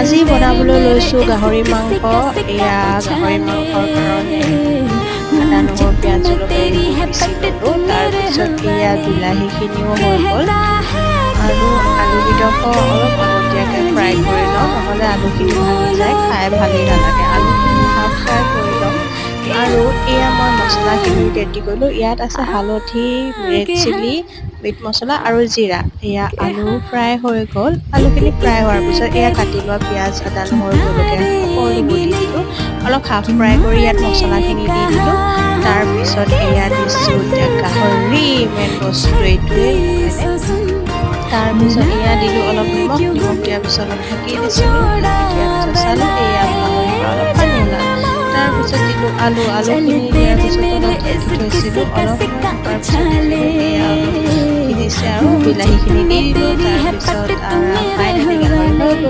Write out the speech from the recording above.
আজি বনাবলৈ লৈছোঁ গাহৰি মাংস। এয়া গাহৰি মাংসৰ কাৰণে আদা নহৰু পিঁয়াজ জলকীয়া পিচি ল'লোঁ। তাৰপিছত এয়া বিলাহীখিনিও হৈ গ'ল আৰু আলুকেইডোখৰ অলপ আগতীয়াকৈ ফ্ৰাই কৰি লওঁ, নহ'লে আলুখিনি ভাঙি যায়, খাই ভালেই নালাগে। আলুখিনি হাফ ফ্ৰাই কৰি লওঁ আৰু এয়া মই মছলাখিনি ৰেডি কৰিলোঁ। ইয়াত আছে হালধি, ৰেড চিলি, মিট মছলা আৰু জিৰা। এয়া আলু ফ্ৰাই হৈ গ'ল। আলুখিনি ফ্ৰাই হোৱাৰ পিছত এয়া কাটি লোৱা পিঁয়াজ, আদা নহৰু জলকীয়া সকলোবোৰ দি দিলোঁ। অলপ হাফ ফ্ৰাই কৰি ইয়াত মছলাখিনি দি দিলোঁ। তাৰপিছত এয়া দিছোঁ এতিয়া গাহৰি, মেইন বস্তু এইটোৱেই হয়নে। তাৰপিছত এয়া দিলোঁ অলপ নিমখ দিয়াৰ পিছত অলপ ঢাকি দিছিলোঁ। ঢাকি দিয়াৰ পিছত চালোঁ এয়া গাহৰিৰ পৰা অলপ পানী ওলাল। তাৰপিছত দিলোঁ আলুখিনি দিয়াৰ পিছত অলপ ঢাকি থৈছিলোঁ। অলপ সময় থকাৰ পিছত দিলোঁ এয়া অলপ সিজিছে আৰু বিলাহীখিনি দি দিলোঁ। তাৰপিছত ফ্ৰাই গাহৰি হৈ গ'ল।